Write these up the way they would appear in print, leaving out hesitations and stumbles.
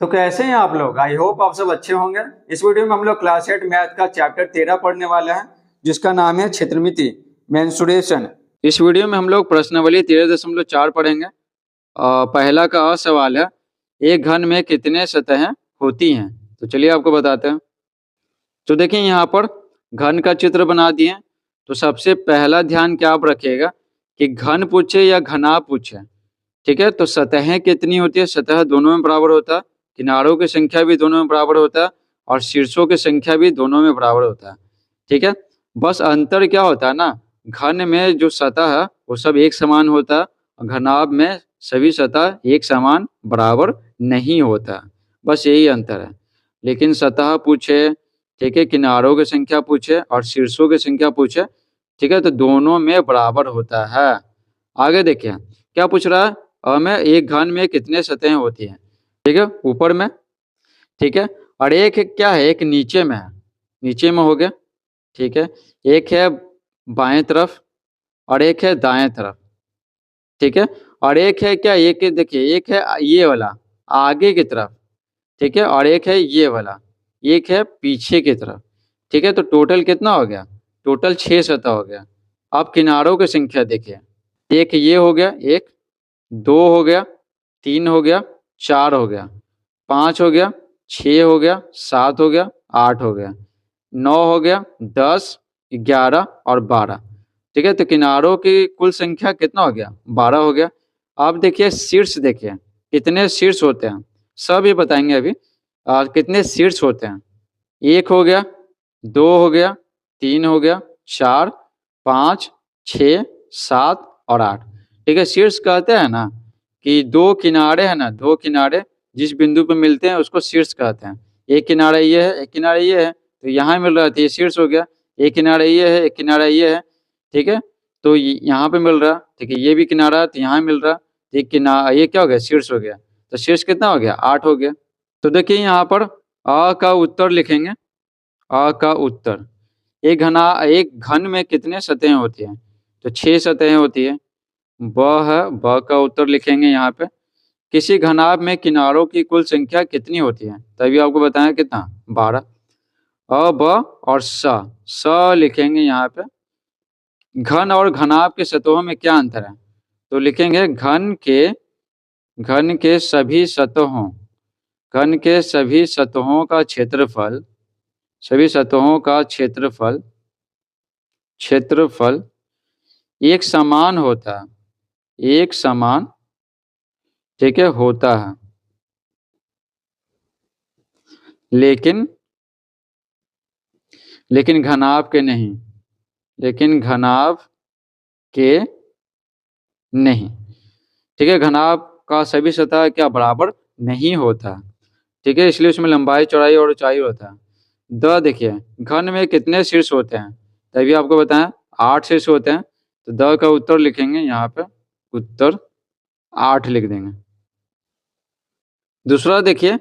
तो कैसे हैं आप लोग। आई होप आप सब अच्छे होंगे। इस वीडियो में हम लोग क्लास 8 मैथ का चैप्टर 13 पढ़ने वाले हैं, जिसका नाम है क्षेत्रमिति मेंसुरेशन। इस वीडियो में हम लोग प्रश्नावली 13.4 पढ़ेंगे। पहला का सवाल है, एक घन में कितने सतहें होती हैं। तो चलिए आपको बताते हैं। तो देखिए यहाँ पर घन का चित्र बना दिए। तो सबसे पहला ध्यान क्या आप रखिएगा कि घन पूछे या घनाभ पूछे, ठीक है, तो सतहें कितनी होती है। सतह दोनों में बराबर होता है, किनारों की संख्या भी दोनों में बराबर होता है और शीर्षों की संख्या भी दोनों में बराबर होता है, ठीक है। बस अंतर क्या होता है ना, घन में जो सतह है वो सब एक समान होता है और घनाभ में सभी सतह एक समान बराबर नहीं होता, बस यही अंतर है। लेकिन सतह पूछे, ठीक है, किनारों की संख्या पूछे और शीर्षों की संख्या पूछे, ठीक है, तो दोनों में बराबर होता है। आगे देखिए क्या पूछ रहा है, में एक घन में कितने सतहें होती हैं, ठीक है, ऊपर में, ठीक है, और एक क्या है, एक नीचे में है, नीचे में हो गया, ठीक है। एक है बाएं तरफ और एक है दाएं तरफ, ठीक है, और एक है क्या, एक देखिए, एक है ये वाला आगे की तरफ, ठीक है, और एक है ये वाला, एक है पीछे की तरफ, ठीक है। तो टोटल कितना हो गया, टोटल 6 सतह हो गया। अब किनारों की संख्या देखिए, एक ये हो गया, एक, दो हो गया, तीन हो गया, चार हो गया, पाँच हो गया, छः हो गया, सात हो गया, आठ हो गया, नौ हो गया, 10, 11 और 12, ठीक है। तो किनारों की कुल संख्या कितना हो गया, 12 हो गया। अब देखिए शीर्ष, देखिए कितने शीर्ष होते हैं, सब ये बताएंगे अभी। कितने शीर्ष होते हैं, एक हो गया, दो हो गया, तीन हो गया, चार, पाँच, छः, सात और आठ, ठीक है। शीर्ष कहते हैं ना कि दो किनारे हैं ना, दो किनारे जिस बिंदु पे मिलते हैं उसको शीर्ष कहते हैं। एक किनारा ये है, एक किनारा ये है, तो यहाँ मिल रहा है तो ये शीर्ष हो गया। एक किनारा ये है, एक किनारा ये है, ठीक है, तो यहाँ पे मिल रहा, ठीक है, ये भी किनारा है तो यहाँ मिल रहा, एक किनारा, ये क्या हो गया, शीर्ष हो गया। तो शीर्ष कितना हो गया, 8 हो गया। तो देखिए यहाँ पर अ का उत्तर लिखेंगे। अ का उत्तर, एक घन में कितने सतहें होती हैं, तो 6 सतहें होती है। ब है, ब का उत्तर लिखेंगे यहाँ पे। किसी घनाभ में किनारों की कुल संख्या कितनी होती है, तभी आपको बताया कितना, 12। अ, ब और स लिखेंगे यहाँ पे। घन और घनाभ के सतहों में क्या अंतर है, तो लिखेंगे घन के सभी सतहों, घन के सभी सतहों का क्षेत्रफल, सभी सतहों का क्षेत्रफल, क्षेत्रफल एक समान होता है, एक समान, ठीक है, होता है। लेकिन लेकिन घनाभ के नहीं, लेकिन घनाभ के नहीं, ठीक है। घनाभ का सभी सतह क्या बराबर नहीं होता, ठीक है, इसलिए उसमें लंबाई, चौड़ाई और ऊंचाई होता है। द देखिए, घन में कितने शीर्ष होते हैं, तभी आपको बताएं 8 शीर्ष होते हैं। तो द का उत्तर लिखेंगे यहाँ पे, उत्तर 8 लिख देंगे। दूसरा देखिए,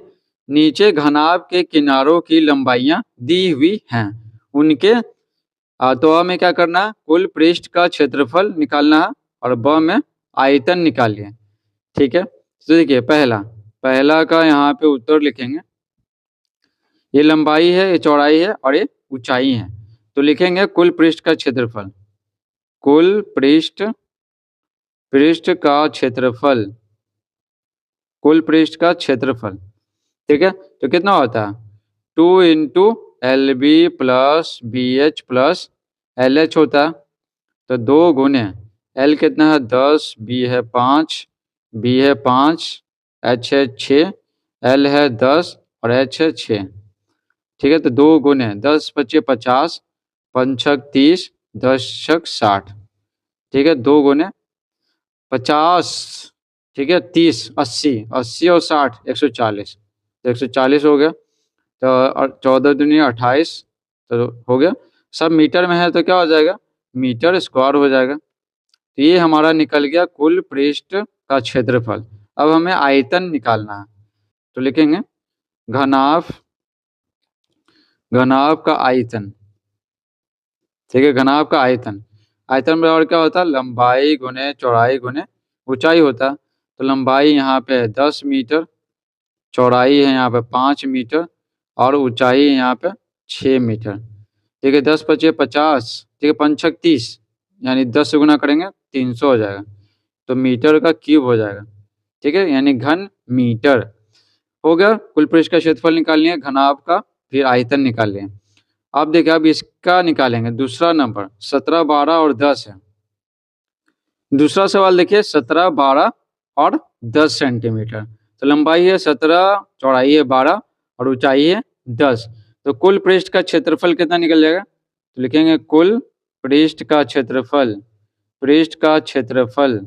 नीचे घनाभ के किनारों की लंबाइयां दी हुई हैं, उनके तो अ में क्या करना है, कुल पृष्ठ का क्षेत्रफल निकालना है और ब में आयतन निकालिए, ठीक है। तो देखिए पहला पहला का यहाँ पे उत्तर लिखेंगे। ये लंबाई है, ये चौड़ाई है और ये ऊंचाई है, तो लिखेंगे कुल पृष्ठ का क्षेत्रफल, कुल पृष्ठ का क्षेत्रफल, कुल पृष्ठ का क्षेत्रफल, ठीक है। तो कितना होता है, 2 into L B plus B H plus L H होता है। तो 2 गुने एल कितना है, 10, बी है 5, बी है 5, एच है 6, एल है 10 और एच है 6, ठीक है। तो 2 गुने 10 पच्चीस 50, 5 छक 30, 10 छक 60, ठीक है, 2 गुने 50, ठीक है, 30, 80, 80 और 60, 140, तो 140 हो गया। तो 14 दूनी 28, तो हो गया। सब मीटर में है तो क्या हो जाएगा, मीटर स्क्वायर हो जाएगा। तो ये हमारा निकल गया कुल पृष्ठ का क्षेत्रफल। अब हमें आयतन निकालना है, तो लिखेंगे घनाभ, घनाभ का आयतन, ठीक है, घनाभ का आयतन। आयतन बराबर क्या होता है, लंबाई गुने चौड़ाई गुने ऊंचाई होता है। तो लंबाई यहाँ पे है 10 मीटर, चौड़ाई है यहाँ पे 5 मीटर और ऊंचाई है यहाँ पे 6 मीटर। ठीक है, 10 पचे 50, ठीक है, 5 छक 30, यानी 10 से गुना करेंगे 300 हो जाएगा, तो मीटर का क्यूब हो जाएगा। ठीक है, यानी घन मीटर हो गया। कुल पृष्ठ का क्षेत्रफल निकाल लिया, घनाभ का, फिर आयतन निकाल लिया। अब देखिए, अब इसका निकालेंगे दूसरा नंबर 17, 12 और 10 है। दूसरा सवाल देखिए, 17, 12 और 10 सेंटीमीटर। तो लंबाई है 17, चौड़ाई है 12 और ऊंचाई है 10। तो कुल पृष्ठ का क्षेत्रफल कितना निकल जाएगा? तो लिखेंगे कुल पृष्ठ का क्षेत्रफल, पृष्ठ का क्षेत्रफल।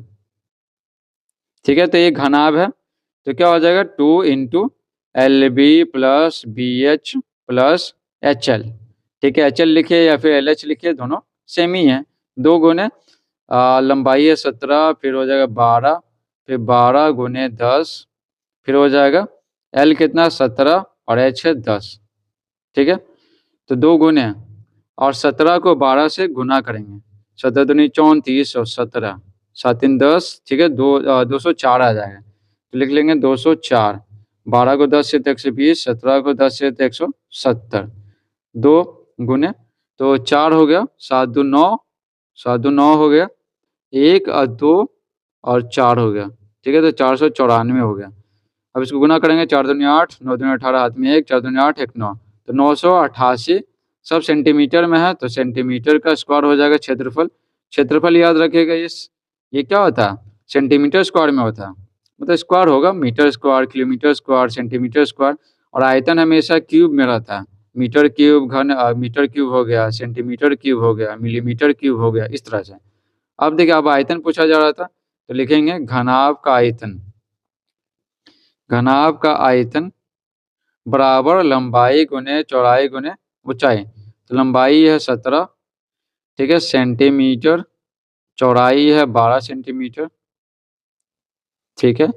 ठीक है, तो ये घनाभ है, तो क्या हो जाएगा 2 into L B plus B H plus H L. ठीक है, एच एल लिखिए या फिर एल एच लिखिए, दोनों सेम ही है। 2 गुने लंबाई है 17, फिर हो जाएगा 12, फिर 12 गुने 10, फिर हो जाएगा एल कितना 17 और एच है 10। ठीक है, तो 2 गुने और 17 को 12 से गुना करेंगे, 17 दूनी 34 और 17 7 3 10। ठीक है, 204 आ जाएगा, तो लिख लेंगे 204। 12 को 10 से तो 120, 17 को 10 से तो 170, 2 गुने तो 4 हो गया, 7 2 9, 7 2 9 हो गया, 1 और 2 और 4 हो गया। ठीक है, तो 494 हो गया। अब इसको गुना करेंगे, 4 दूनी 8, 9 दूनी 18, हाथ में 1, 4 दूनी 8, 1 9, तो 988 सब सेंटीमीटर में है, तो सेंटीमीटर का स्क्वायर हो जाएगा क्षेत्रफल। क्षेत्रफल याद रखिएगा, ये क्या होता है, सेंटीमीटर स्क्वायर में होता है, मतलब स्क्वायर होगा, metre square, kilometre square, centimetre square. और आयतन हमेशा क्यूब में रहता है, मीटर क्यूब घन, मीटर क्यूब हो गया, सेंटीमीटर क्यूब हो गया, मिलीमीटर क्यूब हो गया, इस तरह से। अब देखिए, अब आयतन पूछा जा रहा था, तो लिखेंगे घनाभ का आयतन। घनाभ का आयतन बराबर लंबाई गुने चौड़ाई गुने ऊंचाई। तो लंबाई है 17, ठीक है, सेंटीमीटर, चौड़ाई है 12 सेंटीमीटर, ठीक है,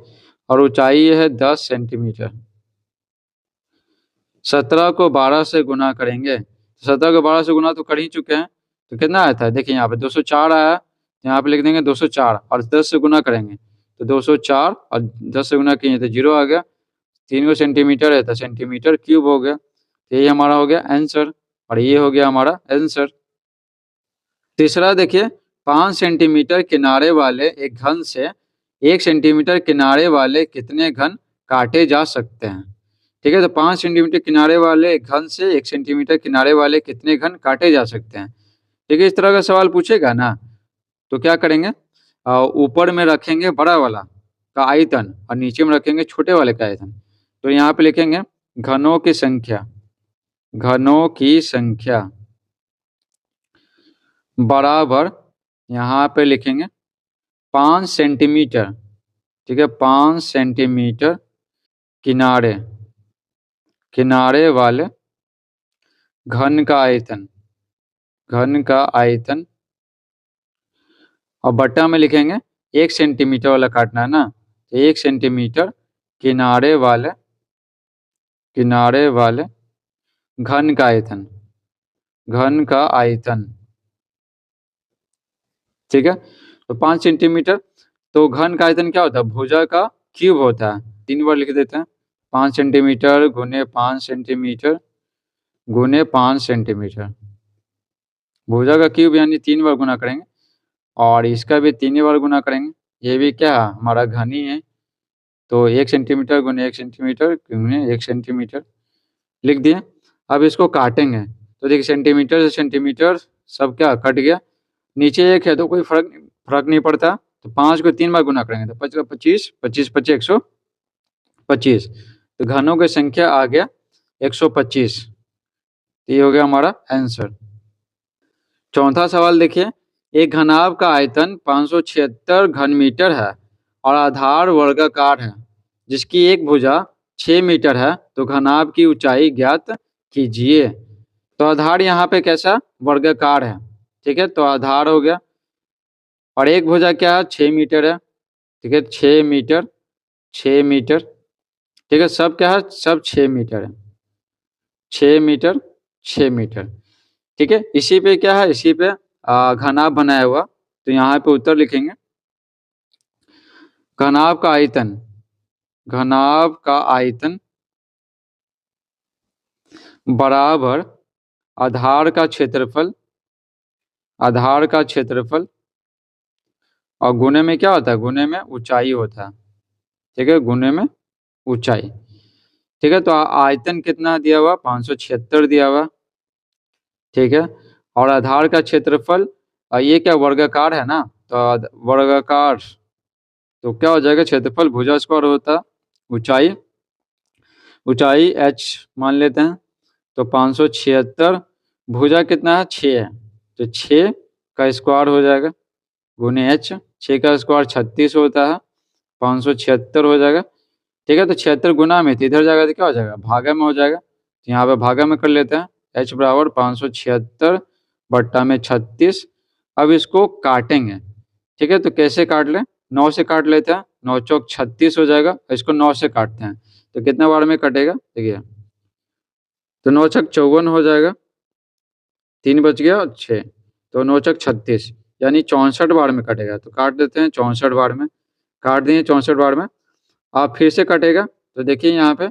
और ऊंचाई है 10 सेंटीमीटर। 17 को 12 से गुना करेंगे, 17 को 12 से गुना तो कर ही चुके हैं, तो कितना आया था, देखिए यहाँ पे 204 आया, यहाँ पे लिख देंगे 204 और 10 से गुना करेंगे तो 204 और 10 से गुना किए तो 0 आ गया। 3 को सेंटीमीटर है तो सेंटीमीटर क्यूब हो गया, तो यही हमारा हो गया आंसर, और ये हो गया हमारा आंसर। तीसरा देखिए, 5 सेंटीमीटर किनारे वाले एक घन से 1 सेंटीमीटर किनारे वाले कितने घन काटे जा सकते हैं। ठीक है, तो 5 सेंटीमीटर किनारे वाले एक घन से 1 सेंटीमीटर किनारे वाले कितने घन काटे जा सकते हैं। ठीक है, इस तरह का सवाल पूछेगा ना, तो क्या करेंगे, ऊपर में रखेंगे बड़ा वाला का आयतन और नीचे में रखेंगे छोटे वाले का आयतन। तो यहाँ पे लिखेंगे घनों की संख्या, घनों की संख्या बराबर, यहाँ पे लिखेंगे 5 सेंटीमीटर, ठीक है, 5 सेंटीमीटर किनारे, किनारे वाले घन का आयतन, घन का आयतन, और बट्टा में लिखेंगे 1 सेंटीमीटर वाला काटना है ना, तो 1 सेंटीमीटर किनारे वाले, किनारे वाले घन का आयतन, घन का आयतन। ठीक है, तो 5 सेंटीमीटर, तो घन का आयतन क्या होता है, भुजा का क्यूब होता है। 3 बार लिख देते हैं, 5 सेंटीमीटर गुने 5 सेंटीमीटर गुने 5 सेंटीमीटर, भुजा का क्यूब यानी 3 बार गुना करेंगे, और इसका भी 3 बार गुना करेंगे। ये भी क्या है, हमारा घन ही है, तो 1 सेंटीमीटर गुने 1 सेंटीमीटर गुने 1 सेंटीमीटर लिख दिए। अब इसको काटेंगे, तो देखिए सेंटीमीटर से सेंटीमीटर सब क्या कट गया, नीचे 1 है तो कोई फर्क नहीं पड़ता, तो 5 को 3 बार गुना करेंगे तो 5 का 25, 25 25 125, तो घनों की संख्या आ गया 125। तो ये हो गया हमारा आंसर। चौथा सवाल देखिए, एक घनाभ का आयतन 576 घन मीटर है और आधार वर्गाकार है, जिसकी एक भुजा 6 मीटर है, तो घनाभ की ऊंचाई ज्ञात कीजिए। तो आधार यहाँ पे कैसा, वर्गाकार है। ठीक है, तो आधार हो गया, और एक भुजा क्या है, 6 मीटर है। ठीक है, 6 मीटर, 6 मीटर, ठीक है, सब क्या है, सब 6 मीटर है, 6 मीटर, 6 मीटर। ठीक है, इसी पे क्या है, इसी पे घनाभ बनाया हुआ, तो यहाँ पे उत्तर लिखेंगे घनाभ का आयतन, घनाभ का आयतन बराबर आधार का क्षेत्रफल, आधार का क्षेत्रफल और गुणे में क्या होता है, गुणे में ऊंचाई होता है। ठीक है, गुणे में ऊंचाई। ठीक है, तो आयतन कितना दिया हुआ, 576 दिया हुआ। ठीक है, और आधार का क्षेत्रफल, ये क्या वर्गाकार है ना, तो वर्गाकार, तो क्या हो जाएगा, क्षेत्रफल भुजा स्क्वायर होता है, ऊंचाई, ऊंचाई h मान लेते हैं, तो 576 भुजा कितना है, 6 है, तो 6 का स्क्वायर हो जाएगा गुने h, 6 का स्क्वायर 36 होता है, 576 हो जाएगा। ठीक है, तो 76 गुना में, तो इधर जाएगा तो क्या हो जाएगा, भागा में हो जाएगा, तो यहाँ पे भागा में कर लेते हैं, h बराबर 576 बट्टा में 36। अब इसको काटेंगे। ठीक है, तो कैसे काट लें, 9 से काट लेते हैं, 9 चौक 36 हो जाएगा, इसको 9 से काटते हैं, तो कितना बार में कटेगा, देखिए, तो 9 छक 54 हो जाएगा, 3 बच गया 6, तो 9 छक 36, यानी 64 बार में कटेगा, तो काट देते हैं 64 बार में, काट दिए 64 बार में। आप फिर से कटेगा, तो देखिए यहाँ पे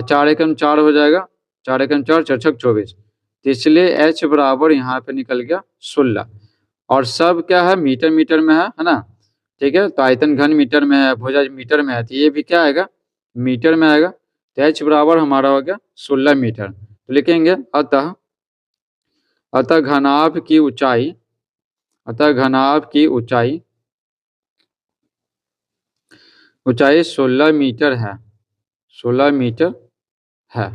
4 एकम 4 हो जाएगा, 4 एकम 4, 4 छक 24, तो इसलिए h बराबर यहाँ पे निकल गया 16। और सब क्या है, मीटर मीटर में है ना। ठीक है, तो आयतन घन मीटर में है, भुजा मीटर में है, तो ये भी क्या आएगा, मीटर में आएगा, तो h बराबर हमारा हो गया 16 मीटर। तो लिखेंगे अतः, अतः घनाभ की ऊंचाई, अतः घनाभ की ऊंचाई, ऊंचाई 16 मीटर है, 16 मीटर है।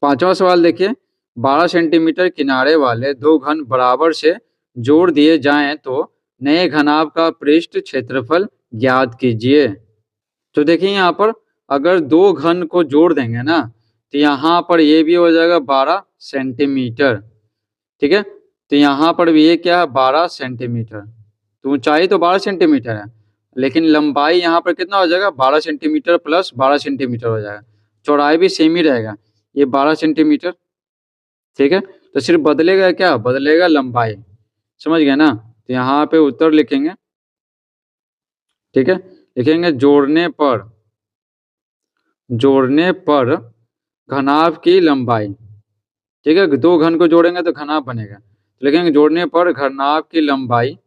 पांचवा सवाल देखिए, 12 सेंटीमीटर किनारे वाले दो घन बराबर से जोड़ दिए जाएं तो नए घनाभ का पृष्ठ क्षेत्रफल ज्ञात कीजिए। तो देखिए यहाँ पर अगर दो घन को जोड़ देंगे ना, तो यहाँ पर ये भी हो जाएगा 12 सेंटीमीटर। ठीक है, तो यहाँ पर भी ये क्या है, 12 सेंटीमीटर, तो ऊंचाई तो 12 सेंटीमीटर है, लेकिन लंबाई यहाँ पर कितना हो जाएगा, 12 सेंटीमीटर प्लस 12 सेंटीमीटर हो जाएगा, चौड़ाई भी सेम ही रहेगा, ये 12 सेंटीमीटर। ठीक है, तो सिर्फ बदलेगा क्या, बदलेगा लंबाई, समझ गए ना, तो यहाँ पे उत्तर लिखेंगे। ठीक है, लिखेंगे जोड़ने पर, जोड़ने पर घनाभ की लंबाई। ठीक है, दो घन को जोड़ेंगे तो घनाभ बनेगा, तो लिखेंगे जोड़ने पर घनाभ की लंबाई,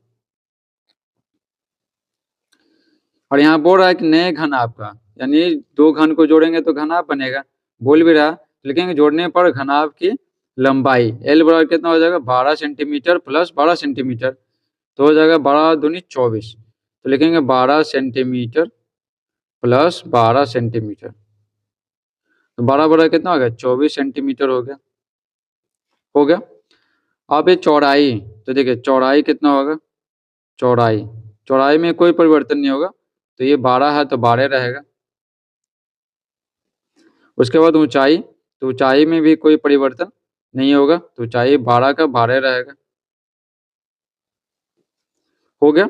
और यहाँ बोल रहा है कि नए घनाभ का, यानी दो घन को जोड़ेंगे तो घनाभ बनेगा, बोल भी रहा, तो लिखेंगे जोड़ने पर घनाभ की लंबाई, एल बराबर कितना हो जाएगा, 12 सेंटीमीटर प्लस 12 सेंटीमीटर, तो हो जाएगा 12 दूनी 24, तो लिखेंगे 12 सेंटीमीटर प्लस 12 सेंटीमीटर, तो 12 बड़ा कितना हो गया, 24 सेंटीमीटर हो गया, हो गया। अब ये चौड़ाई, तो देखिए चौड़ाई कितना होगा, चौड़ाई, चौड़ाई में कोई परिवर्तन नहीं होगा, तो ये 12 है तो 12 रहेगा। उसके बाद ऊंचाई, तो ऊंचाई में भी कोई परिवर्तन नहीं होगा, तो ऊंचाई 12 का 12 रहेगा, हो गया।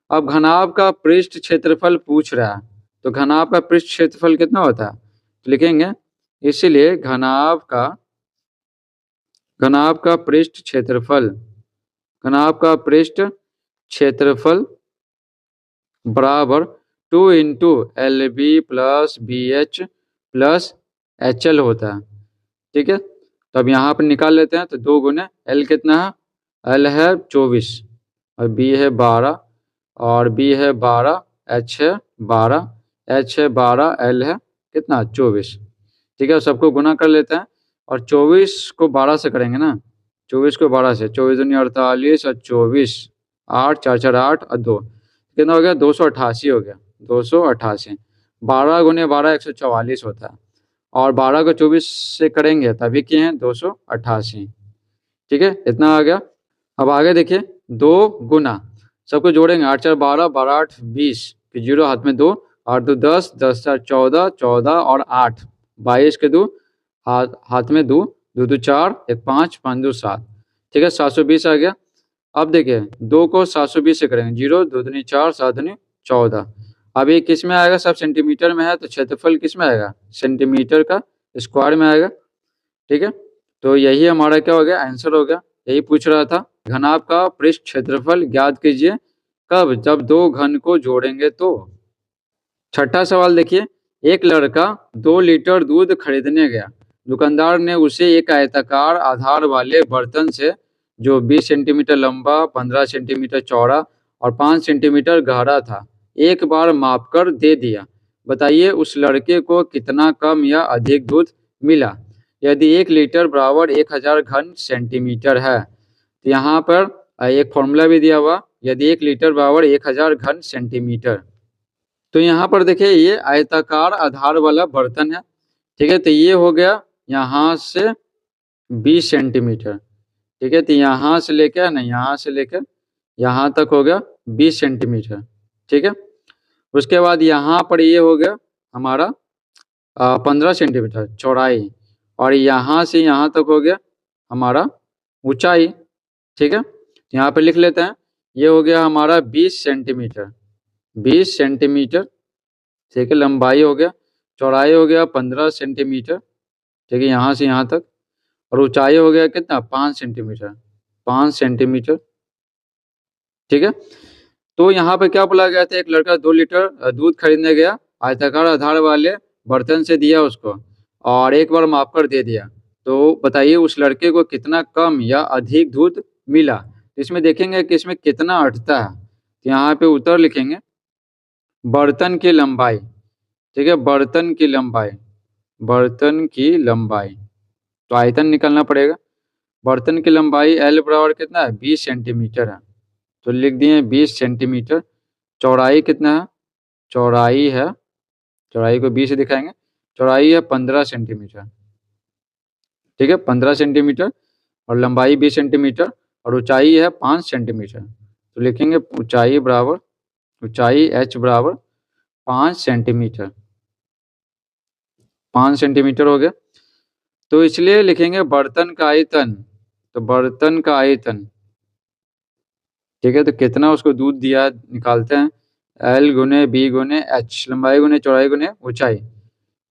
अब घनाभ का पृष्ठ क्षेत्रफल पूछ रहा है, तो घनाभ का पृष्ठ क्षेत्रफल कितना होता है, तो लिखेंगे इसलिए घनाभ का, घनाभ का पृष्ठ क्षेत्रफल, घनाभ का पृष्ठ क्षेत्रफल बराबर 2 into L B plus B H plus H L होता है। ठीक है, तो अब यहाँ पर निकाल लेते हैं, तो 2 गुने एल कितना है, एल है 24 और बी है 12 और बी है 12, एच है 12, एच है 12, एल है कितना 24। ठीक है, सबको गुना कर लेते हैं, और 24 को 12 से करेंगे ना, 24 को 12 से, 24 दूनी 48 और 24, 8 4 4 8 और 2, कितना हो गया, 288 हो गया, 288, 12 गुने 12 144 होता है, और 12 को 24 से करेंगे तभी किए हैं 288। ठीक है, इतना आ गया। अब आगे देखिए, 2 गुना, सबको जोड़ेंगे, 8 4 12, 12 8 20, फिर 0 हाथ में 2, 8 2 10, 10 4 14, 14 और 8 22 के 2, हाथ में 2, 2 2 4, 1 5, 5 2 7। ठीक है, 720 आ गया। अब देखिए 2 को 720 से करेंगे, 0 2 दूनी 4, 7 दूनी 14। अब ये किस में आएगा, सब सेंटीमीटर में है, तो क्षेत्रफल किस में आएगा, सेंटीमीटर का स्क्वायर में आएगा। ठीक है, तो यही हमारा क्या हो गया, आंसर हो गया, यही पूछ रहा था। घनाभ का पृष्ठ क्षेत्रफल ज्ञात कीजिए कब, जब दो घन को जोड़ेंगे तो। छठा सवाल देखिए, एक लड़का 2 लीटर दूध खरीदने गया, दुकानदार ने उसे एक आयताकार आधार वाले बर्तन से, जो 20 सेंटीमीटर लंबा, 15 सेंटीमीटर चौड़ा और 5 सेंटीमीटर गहरा था, एक बार मापकर दे दिया। बताइए उस लड़के को कितना कम या अधिक दूध मिला यदि 1 लीटर बराबर 1000 घन सेंटीमीटर है। तो यहाँ पर एक फॉर्मूला भी दिया हुआ, यदि 1 लीटर बराबर 1000 घन सेंटीमीटर। तो यहाँ पर देखिए ये आयताकार आधार वाला बर्तन है, ठीक है। तो ये हो गया यहाँ से 20 सेंटीमीटर, ठीक है। तो यहाँ से लेकर ना, यहाँ से लेकर यहाँ तक हो गया 20 सेंटीमीटर, ठीक है। उसके बाद यहाँ पर ये हो गया हमारा 15 सेंटीमीटर चौड़ाई, और यहाँ से यहाँ तक हो गया हमारा ऊंचाई, ठीक है। यहाँ पे लिख लेते हैं, ये हो गया हमारा 20 सेंटीमीटर, 20 सेंटीमीटर, ठीक है। लंबाई हो गया, चौड़ाई हो गया 15 सेंटीमीटर, ठीक है, यहाँ से यहाँ तक, और ऊंचाई हो गया कितना 5 सेंटीमीटर, 5 सेंटीमीटर, ठीक है। तो यहाँ पे क्या बोला गया था, एक लड़का 2 लीटर दूध खरीदने गया, आयताकार आधार वाले बर्तन से दिया उसको और एक बार माप कर दे दिया। तो बताइए उस लड़के को कितना कम या अधिक दूध मिला। इसमें देखेंगे कि इसमें कितना अटता है। तो यहाँ पे उत्तर लिखेंगे बर्तन की लंबाई, ठीक है, बर्तन की लंबाई, बर्तन की लंबाई। तो आयतन निकालना पड़ेगा। बर्तन की लंबाई L बराबर कितना है 20 सेंटीमीटर है, तो लिख दिए 20 सेंटीमीटर। चौड़ाई कितना है, चौड़ाई है, चौड़ाई को 20 से दिखाएंगे, चौड़ाई है 15 सेंटीमीटर, ठीक है, 15 सेंटीमीटर, और लंबाई 20 सेंटीमीटर, और ऊंचाई है 5 सेंटीमीटर। तो लिखेंगे ऊंचाई बराबर, ऊंचाई H बराबर 5 सेंटीमीटर, 5 सेंटीमीटर हो गया। तो इसलिए लिखेंगे बर्तन का आयतन, तो बर्तन का आयतन, ठीक है। तो कितना उसको दूध दिया निकालते हैं, L गुने B गुने H, लंबाई गुने चौड़ाई गुने ऊंचाई।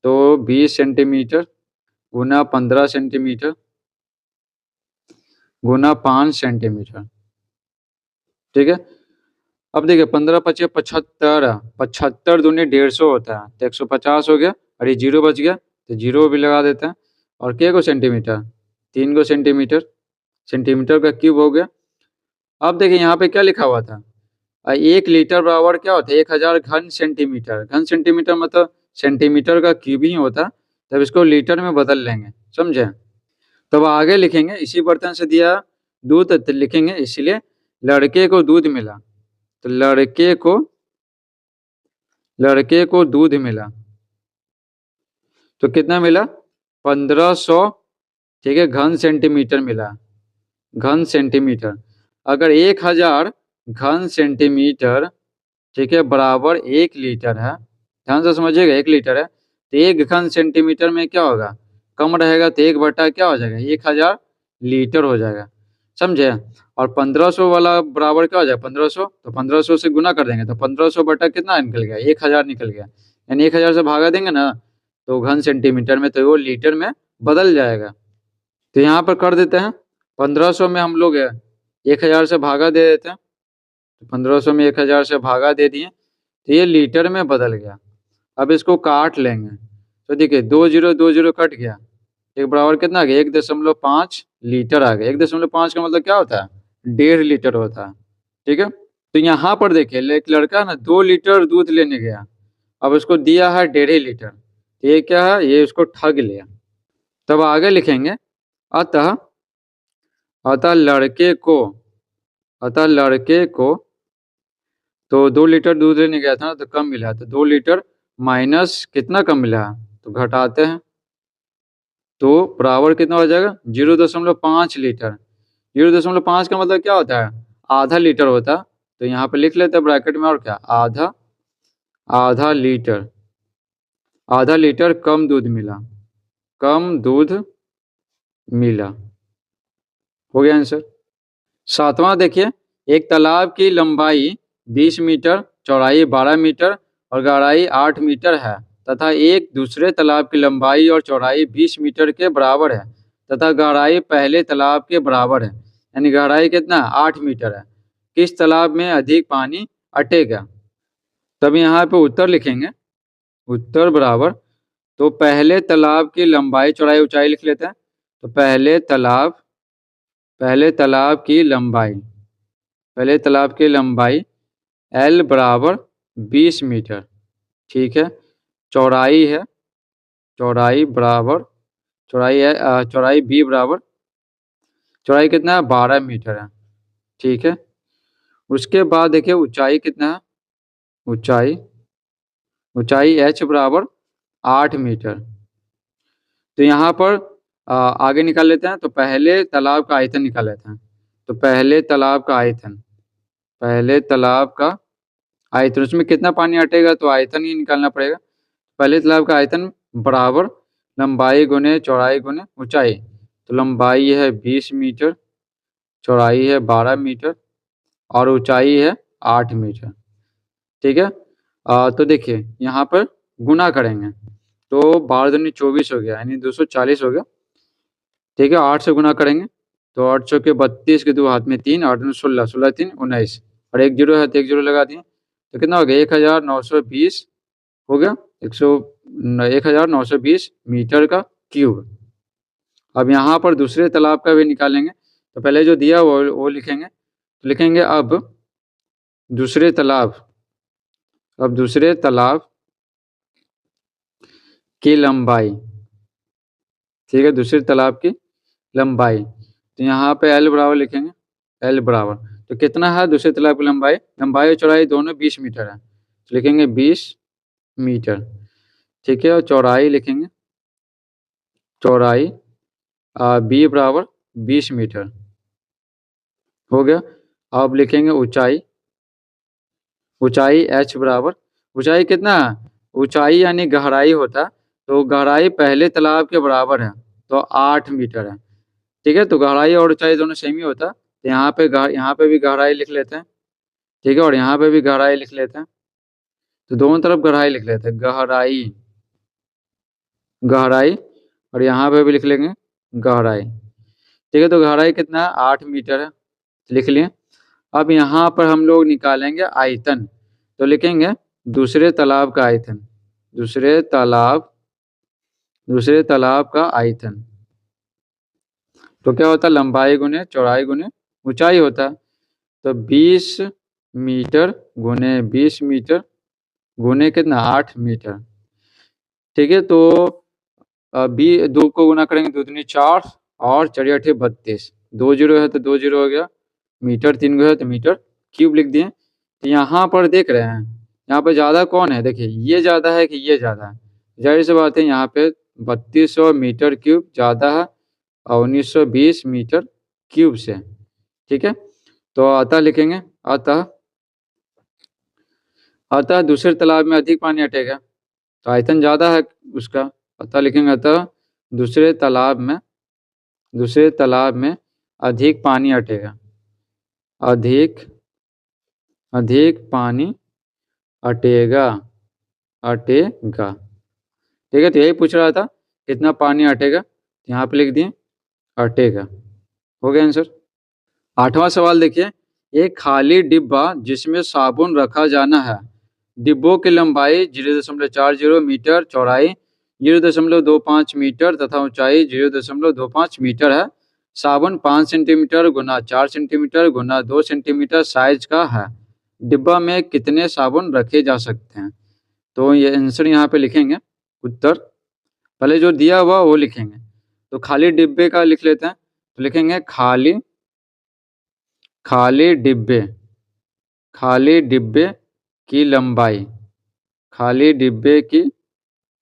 तो 20 सेंटीमीटर गुना 15 सेंटीमीटर गुना 5 सेंटीमीटर, ठीक है। अब देखिए 15 पचे 75, 75 दूनी 150 होता है, तो 150 हो गया, और ये 0 बच गया, तो 0 भी लगा देते हैं। और क्या को सेंटीमीटर, 3 को सेंटीमीटर, सेंटीमीटर का क्यूब हो गया। अब देखिए यहाँ पे क्या लिखा हुआ था, 1 लीटर बराबर क्या होता है 1000 घन सेंटीमीटर। घन सेंटीमीटर मतलब सेंटीमीटर का क्यूब ही होता, तब इसको लीटर में बदल लेंगे, समझे। तब आगे लिखेंगे इसी बर्तन से दिया दूध, तो लिखेंगे इसलिए लड़के को दूध मिला, तो लड़के को दूध मिला, तो कितना मिला 1500, ठीक है, घन सेंटीमीटर मिला, घन सेंटीमीटर। अगर 1000 घन सेंटीमीटर, ठीक है, बराबर 1 लीटर है, ध्यान से समझिएगा 1 लीटर है, तो 1 घन सेंटीमीटर में क्या होगा, कम रहेगा, तो 1 बटा क्या हो जाएगा 1000 लीटर हो जाएगा, समझे। और 1500 वाला बराबर क्या हो जाएगा 1500, तो 1500 से गुना कर देंगे, तो 1500 बटा कितना निकल गया 1000 निकल गया, यानी 1000 से भागा देंगे ना, तो घन सेंटीमीटर में, तो वो लीटर में बदल जाएगा। तो यहाँ पर कर देते हैं 1500 में हम लोग 1000 से भागा दे देते हैं, 1500 में 1000 से भागा दे दिए, तो ये लीटर में बदल गया। अब इसको काट लेंगे, तो देखिए 2 0 2 0 कट गया, एक बराबर कितना आ गया 1.5 लीटर आ गया। 1.5 का मतलब क्या होता है 1.5 लीटर होता है, ठीक है। तो यहाँ पर देखिए एक लड़का ना 2 लीटर दूध लेने गया, अब उसको दिया है 1.5 लीटर, तो ये क्या है, ये उसको ठग लिया। तब आगे लिखेंगे अतः, अतः लड़के को, अतः लड़के को, तो 2 लीटर दूध लेने गया था ना, तो कम मिला, तो 2 लीटर माइनस कितना कम मिला, तो घटाते हैं, तो बराबर कितना हो जाएगा 0.5 लीटर। 0.5 का मतलब क्या होता है आधा लीटर होता है, तो यहाँ पे लिख लेते हैं ब्रैकेट में, और क्या आधा, आधा लीटर, आधा लीटर कम दूध मिला, कम दूध मिला, हो गया आंसर। 7वां देखिए, एक तालाब की लंबाई 20 मीटर, चौड़ाई 12 मीटर और गहराई 8 मीटर है, तथा एक दूसरे तालाब की लंबाई और चौड़ाई 20 मीटर के बराबर है, तथा गहराई पहले तालाब के बराबर है, यानी गहराई कितना 8 मीटर है। किस तालाब में अधिक पानी अटेगा। तब यहाँ पे उत्तर लिखेंगे, उत्तर बराबर तो पहले तालाब की लंबाई चौड़ाई ऊंचाई लिख लेते हैं। तो पहले तालाब की लंबाई L बराबर 20 मीटर, ठीक है। चौड़ाई है, चौड़ाई बराबर, चौड़ाई B बराबर, चौड़ाई कितना है 12 मीटर है, ठीक है। उसके बाद देखिए ऊंचाई कितना है, ऊंचाई H बराबर 8 मीटर। तो यहाँ पर आगे निकाल लेते हैं। तो पहले तालाब का आयतन निकाल लेते हैं। तो पहले तालाब का आयतन, उसमें कितना पानी हटेगा तो आयतन ही निकालना पड़ेगा। पहले तालाब का आयतन बराबर लंबाई गुने चौड़ाई गुने ऊंचाई। तो लंबाई है 20 मीटर, चौड़ाई है 12 मीटर और ऊंचाई है 8 मीटर, ठीक है। तो देखिए यहाँ पर गुना करेंगे तो 12 दूनी 24 हो गया, यानी 240 हो गया, ठीक है। 8 से गुना करेंगे तो 8 चौके 32 के 2 हाथ में 3, 8 दूनी 16, 16 3 19 और 1 जीरो है तो 1 जीरो लगा दिए। तो कितना हो गया 1920 हो गया, 1920 मीटर का क्यूब। अब यहाँ पर दूसरे तालाब का भी निकालेंगे। तो पहले जो दिया वो लिखेंगे। तो लिखेंगे अब दूसरे तालाब की लंबाई, ठीक है, दूसरे तालाब की लंबाई। तो यहाँ पे L बराबर लिखेंगे, L बराबर, तो कितना है दूसरे तालाब की लंबाई, लंबाई और चौड़ाई दोनों 20 मीटर है, तो लिखेंगे 20 मीटर, ठीक है। और चौड़ाई लिखेंगे, चौड़ाई B बराबर 20 मीटर हो गया। अब लिखेंगे ऊंचाई H बराबर, ऊंचाई कितना है, ऊंचाई यानी गहराई होता, तो गहराई पहले तालाब के बराबर है तो 8 मीटर है, ठीक है। तो गहराई और ऊंचाई दोनों सेम ही होता, तो यहाँ पे भी गहराई लिख लेते हैं, ठीक है, और यहाँ पे भी गहराई लिख लेते हैं। तो दोनों तरफ गहराई लिख लेते हैं, गहराई और यहाँ पे भी लिख लेंगे गहराई, ठीक है। तो गहराई कितना है 8 मीटर है, लिख लिए। अब यहाँ पर हम लोग निकालेंगे आयतन। तो लिखेंगे दूसरे तालाब का आयतन, दूसरे तालाब का आयतन। तो क्या होता है लंबाई गुने चौड़ाई गुने ऊंचाई होता है। तो 20 मीटर गुने 20 मीटर गुने कितना 8 मीटर, ठीक है। तो बी 2 को गुना करेंगे 2 दूनी 4 और 4 8 32, 2 जीरो है तो 2 जीरो हो गया, मीटर 3 गो है तो मीटर क्यूब लिख दिए। तो यहाँ पर देख रहे हैं यहाँ पे ज़्यादा कौन है, देखिए ये ज़्यादा है कि ये ज़्यादा है, जाहिर सी बात है यहाँ पे 3200 मीटर क्यूब ज़्यादा है और 1920 मीटर क्यूब से, ठीक है। तो अतः लिखेंगे, अतः दूसरे तालाब में अधिक पानी हटेगा, तो आयतन ज़्यादा है उसका, अतः लिखेंगे अतः दूसरे तालाब में अधिक पानी हटेगा, अधिक पानी हटेगा, ठीक है। तो यही पूछ रहा था कितना पानी हटेगा, यहाँ पे लिख दिए हटेगा, हो गया आंसर। 8वां सवाल देखिए, एक खाली डिब्बा जिसमें साबुन रखा जाना है, डिब्बों की लंबाई 0.40 मीटर, चौड़ाई 0.25 मीटर तथा ऊंचाई 0.25 मीटर है। साबुन 5 सेंटीमीटर गुना 4 सेंटीमीटर गुना 2 सेंटीमीटर साइज का है, डिब्बा में कितने साबुन रखे जा सकते हैं। तो ये आंसर यहाँ पे लिखेंगे, उत्तर पहले जो दिया हुआ वो लिखेंगे। तो खाली डिब्बे का लिख लेते हैं। तो लिखेंगे खाली डिब्बे की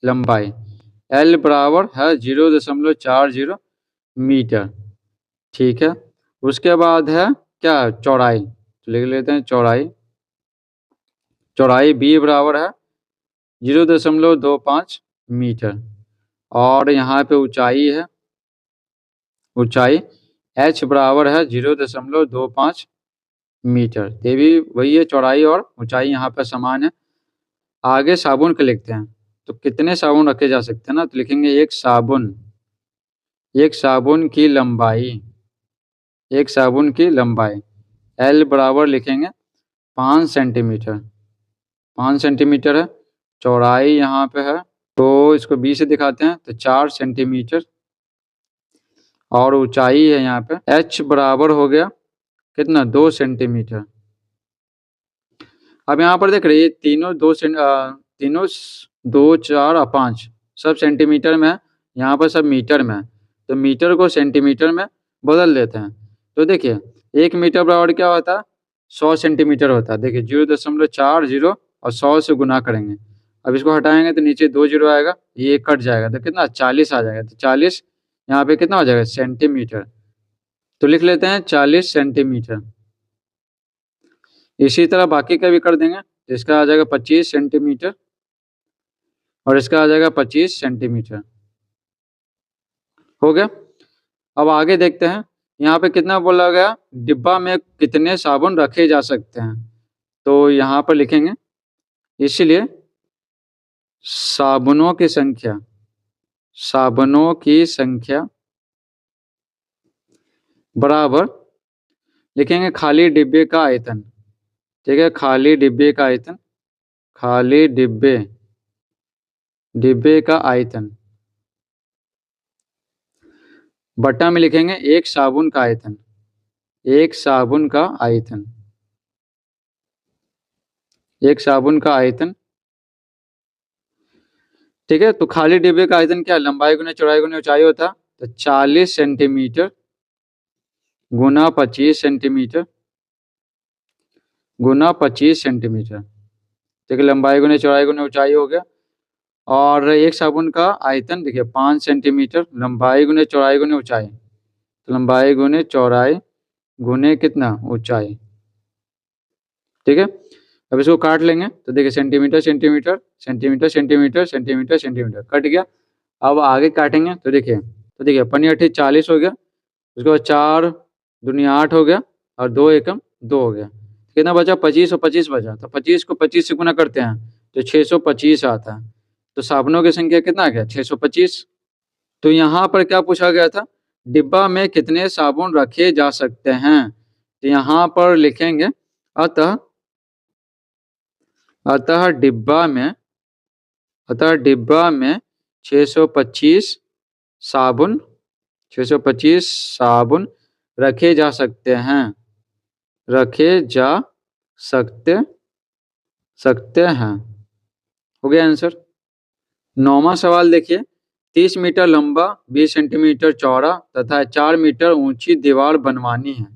लंबाई, L बराबर है 0.40 मीटर, ठीक है। उसके बाद है क्या चौड़ाई, तो लिख लेते हैं चौड़ाई B बराबर है 0.25 मीटर और यहाँ पे ऊंचाई H बराबर है 0.25 मीटर, ये भी वही है, चौड़ाई और ऊंचाई यहाँ पे समान है। आगे साबुन का लिखते हैं। तो कितने साबुन रखे जा सकते हैं ना, तो लिखेंगे एक साबुन की लंबाई L बराबर लिखेंगे 5 सेंटीमीटर है, चौड़ाई यहाँ पे है तो इसको बी से दिखाते हैं, तो 4 सेंटीमीटर और ऊंचाई है यहाँ पे h बराबर हो गया कितना, 2 सेंटीमीटर। अब यहाँ पर देख रहे हैं तीनों तीनों 2, 4 और 5 सब सेंटीमीटर में है, यहाँ पर सब मीटर में है, तो मीटर को सेंटीमीटर में बदल देते हैं। तो देखिए 1 मीटर बराबर क्या होता है, 100 सेंटीमीटर होता है। देखिए 0.40 और 100 से गुना करेंगे। अब इसको हटाएंगे तो नीचे 2 जीरो आएगा, ये कट जाएगा तो कितना 40 आ जाएगा। तो 40 यहाँ पे कितना हो जाएगा, सेंटीमीटर। तो लिख लेते हैं 40 सेंटीमीटर। इसी तरह बाकी का भी कर देंगे, तो इसका आ जाएगा 25 सेंटीमीटर और इसका आ जाएगा 25 सेंटीमीटर। हो गया। अब आगे देखते हैं, यहाँ पे कितना बोला गया, डिब्बा में कितने साबुन रखे जा सकते हैं। तो यहाँ पर लिखेंगे, इसलिए साबुनों की संख्या बराबर लिखेंगे खाली डिब्बे का आयतन। ठीक है, खाली डिब्बे का आयतन, खाली डिब्बे का आयतन बटा में लिखेंगे एक साबुन का आयतन, एक साबुन का आयतन, एक साबुन का आयतन। ठीक है, तो खाली डिब्बे का आयतन क्या, लंबाई गुना चौड़ाई गुना ऊंचाई होता, तो 40 सेंटीमीटर गुना 25 सेंटीमीटर गुना 25 सेंटीमीटर। ठीक है, लंबाई गुना चौड़ाई गुना ऊंचाई हो गया। और एक साबुन का आयतन देखिए 5 सेंटीमीटर, लंबाई गुने चौड़ाई गुने ऊंचाई, तो लंबाई गुने चौड़ाई गुने कितना, ऊंचाई। ठीक है, अब इसको काट लेंगे तो देखिए centimetre centimetre centimetre centimetre centimetre centimetre cut गया। अब आगे काटेंगे तो देखिए 5 40 हो गया, उसके बाद 4 दुनिया 8 हो गया और 2 एकम 2 हो गया, कितना बचा, 25 और 25 बचा। तो 25 को 25 से गुना करते हैं तो 625 आता है। तो साबुनों की संख्या कितना आ गया, 625। तो यहाँ पर क्या पूछा गया था, डिब्बा में कितने साबुन रखे जा सकते हैं। तो यहाँ पर लिखेंगे अतः अतः डिब्बा में 625 साबुन 625 साबुन रखे जा सकते हैं, रखे जा सकते हैं। हो गया आंसर। 9वां सवाल देखिए, 30 मीटर लंबा 20 सेंटीमीटर चौड़ा तथा 4 मीटर ऊंची दीवार बनवानी है।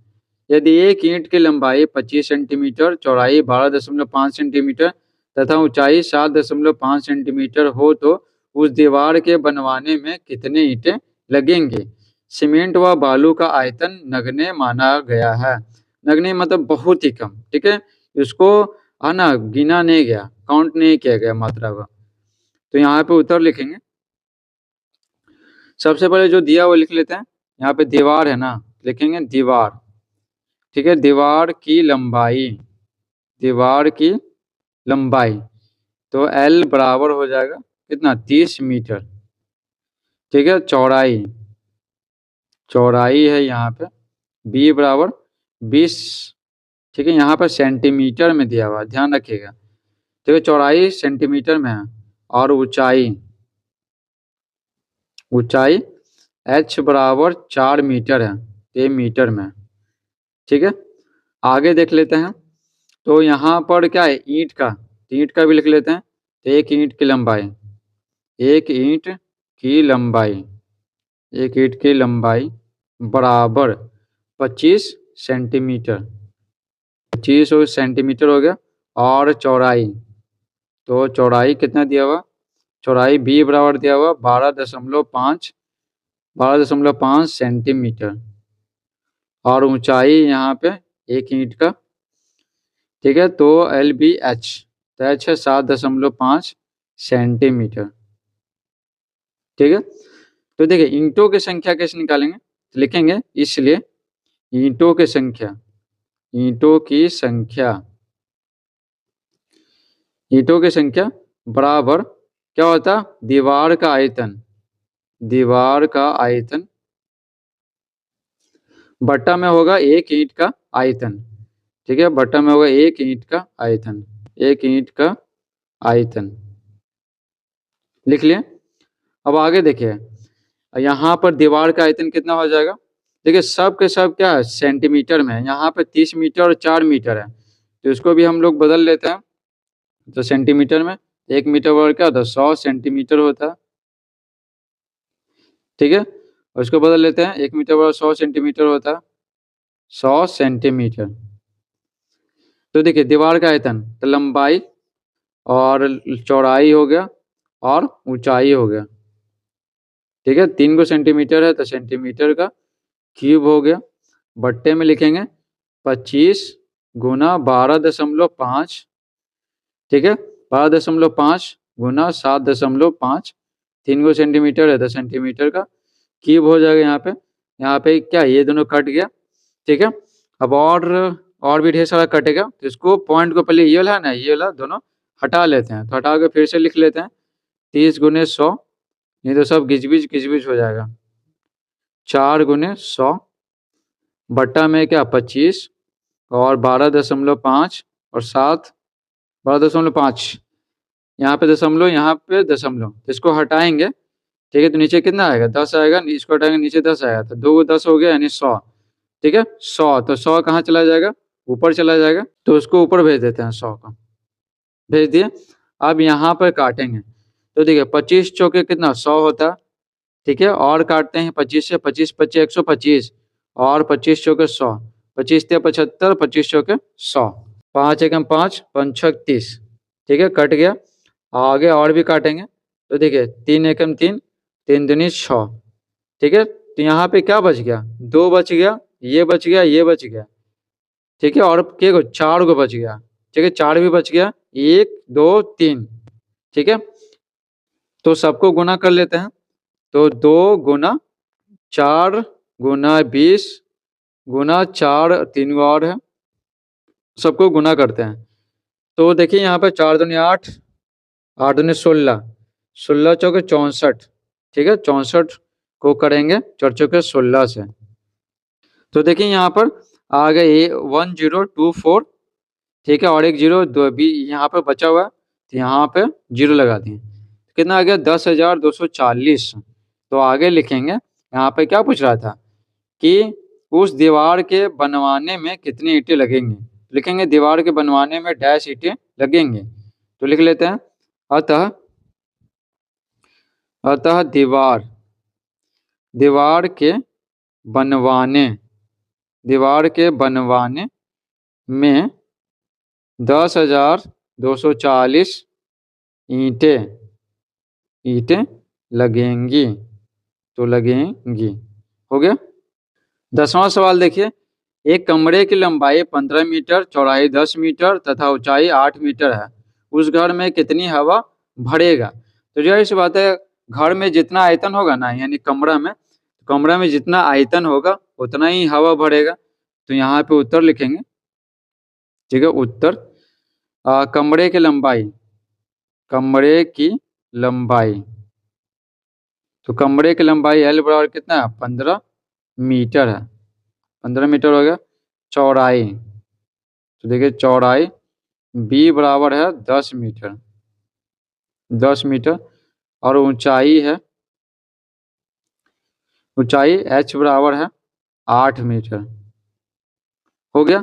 यदि एक ईंट की लंबाई 25 सेंटीमीटर, चौड़ाई 12.5 सेंटीमीटर तथा ऊंचाई 7.5 सेंटीमीटर हो तो उस दीवार के बनवाने में कितने ईंटें लगेंगे। सीमेंट व बालू का आयतन नगण्य माना गया है। नगण्य मतलब बहुत ही कम। ठीक है, इसको है ना गिना नहीं गया, काउंट नहीं किया गया मात्रा का। तो यहाँ पे उत्तर लिखेंगे, सबसे पहले जो दिया वो लिख लेते हैं। यहाँ पे दीवार है ना, लिखेंगे दीवार। ठीक है, दीवार की लंबाई तो L बराबर हो जाएगा कितना, 30 मीटर। ठीक है, चौड़ाई है यहाँ पे B बराबर 20। ठीक है, यहाँ पर सेंटीमीटर में दिया हुआ, ध्यान रखिएगा। ठीक है, चौड़ाई सेंटीमीटर में है और ऊंचाई H बराबर 4 मीटर है, ये मीटर में। ठीक है, आगे देख लेते हैं। तो यहाँ पर क्या है, ईंट का भी लिख लेते हैं। तो एक ईंट की लंबाई बराबर 25 सेंटीमीटर, 25 सेंटीमीटर हो गया। और चौड़ाई, तो चौड़ाई कितना दिया हुआ, चौड़ाई B बराबर दिया हुआ 12.5 सेंटीमीटर। और ऊंचाई यहाँ पे एक ईंट का, ठीक है, तो LBH, तो H है 7.5 सेंटीमीटर। ठीक है, तो देखिए ईंटों की संख्या कैसे निकालेंगे, तो लिखेंगे इसलिए ईंटों की संख्या बराबर क्या होता, दीवार का आयतन बट्टा में होगा एक ईंट का आयतन। ठीक है, बट्टा में होगा एक ईंट का आयतन। लिख लिए। अब आगे देखिए, यहाँ पर दीवार का आयतन कितना हो जाएगा। देखिए सब के सब क्या है, सेंटीमीटर में है। यहाँ पे 30 मीटर और 4 मीटर है, तो इसको भी हम लोग बदल लेते हैं। तो सेंटीमीटर में 1 मीटर वर्ग क्या होता है, 100 सेंटीमीटर होता है। ठीक है, और इसको बदल लेते हैं, 1 मीटर वर्ग 100 सेंटीमीटर होता है, 100 सेंटीमीटर। तो देखिए दीवार का आयतन, तो लंबाई और चौड़ाई हो गया और ऊंचाई हो गया। ठीक है, 3 को सेंटीमीटर है तो सेंटीमीटर का क्यूब हो गया। बट्टे में लिखेंगे 25 गुना 12.5। ठीक है, 12.5 गुना 7.5। 3 को सेंटीमीटर है तो सेंटीमीटर का क्यूब हो जाएगा। यहाँ पे क्या, ये दोनों कट गया। ठीक है, अब और भी ढेर सारा कटेगा, तो इसको पॉइंट को पहले ये वाला है ना, ये वाला दोनों हटा लेते हैं। तो हटा के फिर से लिख लेते हैं 30 गुने 100, नहीं तो सब घिचबिच हो जाएगा। 4 गुने 100 बट्टा में क्या 25 और 12.5 और 7 12.5, यहाँ पे दशमलव, यहाँ पे दशमलव, तो इसको हटाएंगे। ठीक है, तो नीचे कितना आएगा, 10 आएगा। इसको हटाएंगे, नीचे 10 आएगा, तो 2 10 हो गया यानी 100। ठीक है, 100, तो 100 कहाँ चला जाएगा, ऊपर चला जाएगा, तो उसको ऊपर भेज देते हैं। 100 को भेज दिए। अब यहाँ पर काटेंगे, तो देखिए 25 चौके कितना 100 होता है। ठीक है, और काटते हैं 25 से, 25 25 125 और 25 चौके 100, 25 ते 75, 25 चौके 100, 5 एकम 5 5 छक 30। ठीक है, कट गया। आगे और भी काटेंगे, तो देखिए 3 एकम 3, 3 दूनी 6। ठीक है, तो यहाँ पे क्या बच गया, 2 बच गया, ये बच गया, ये बच गया। ठीक है, और के को 4 को बच गया। ठीक है, 4 भी बच गया, 1 2 3। ठीक है, तो सबको गुना कर लेते हैं। तो 2 गुना 4 गुना 20 गुना 4, 3 गो और है, सबको गुना करते हैं। तो देखिए यहाँ पे 4 दूनी 8, 8 दूनी 16, 16 चौके 64। ठीक है, 64 को करेंगे 4 चौके 16 से। तो देखिए यहाँ पर आ गए 1024। ठीक है, और एक जीरो दो भी यहाँ पे बचा हुआ है, तो यहाँ पे जीरो लगा दिए। कितना आ गया, 10,240। तो आगे लिखेंगे, यहाँ पे क्या पूछ रहा था कि उस दीवार के बनवाने में कितनी ईंटें लगेंगी। लिखेंगे दीवार के बनवाने में डैश ईंटें लगेंगे। तो लिख लेते हैं, अतः अतः दीवार के बनवाने में 10,240 ईंटें लगेंगी। तो लगेंगी, हो गया। 10वां सवाल देखिए, एक कमरे की लंबाई 15 मीटर, चौड़ाई 10 मीटर तथा ऊंचाई 8 मीटर है। उस घर में कितनी हवा भरेगा। तो जाहिर सी बात है, घर में जितना आयतन होगा ना, यानी कमरा में जितना आयतन होगा उतना ही हवा भरेगा। तो यहाँ पे उत्तर लिखेंगे। ठीक है, उत्तर कमरे की लंबाई, तो कमरे की लंबाई L बराबर कितना है, 15 मीटर है। 15 मीटर हो गया। चौड़ाई, तो देखिए चौड़ाई B बराबर है 10 मीटर, 10 मीटर। और ऊंचाई H बराबर है 8 मीटर, हो गया।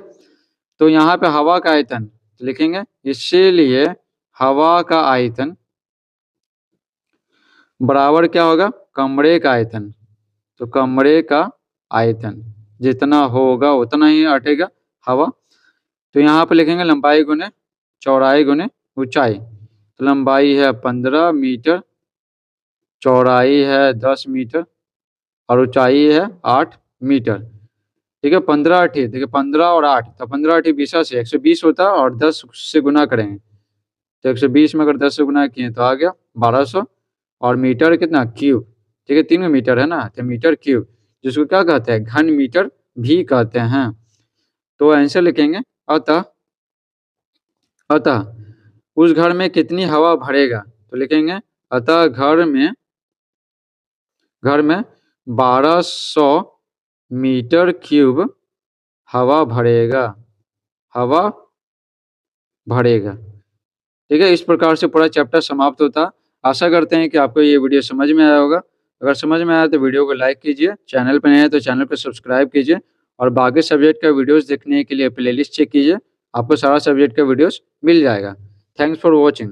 तो यहाँ पे हवा का आयतन लिखेंगे, इसीलिए हवा का आयतन बराबर क्या होगा, कमरे का आयतन। तो कमरे का आयतन जितना होगा उतना ही अटेगा हवा। तो यहाँ पे लिखेंगे लंबाई गुने चौड़ाई गुने ऊंचाई। तो लंबाई है 15 मीटर, चौड़ाई है 10 मीटर और ऊंचाई है 8 मीटर। ठीक है, 15 8, देखिए 15 और 8, तो 15 8 20 से 120 होता है, और 10 से गुना करेंगे तो 120 में अगर 10 से गुना किए तो आ गया 1200। और मीटर कितना, क्यूब। ठीक है, 3 मीटर है ना, तो मीटर क्यूब, जिसको क्या कहते हैं, घन मीटर भी कहते हैं। तो आंसर लिखेंगे, अतः उस घर में कितनी हवा भरेगा। तो लिखेंगे अतः घर में 1200 मीटर क्यूब हवा भरेगा। ठीक है, इस प्रकार से पूरा चैप्टर समाप्त होता। आशा करते हैं कि आपको ये वीडियो समझ में आया होगा। अगर समझ में आया तो वीडियो को लाइक कीजिए, चैनल पर नए हैं तो चैनल को सब्सक्राइब कीजिए और बाकी सब्जेक्ट का वीडियोस देखने के लिए प्लेलिस्ट चेक कीजिए। आपको सारा सब्जेक्ट का वीडियोस मिल जाएगा। Thanks for watching.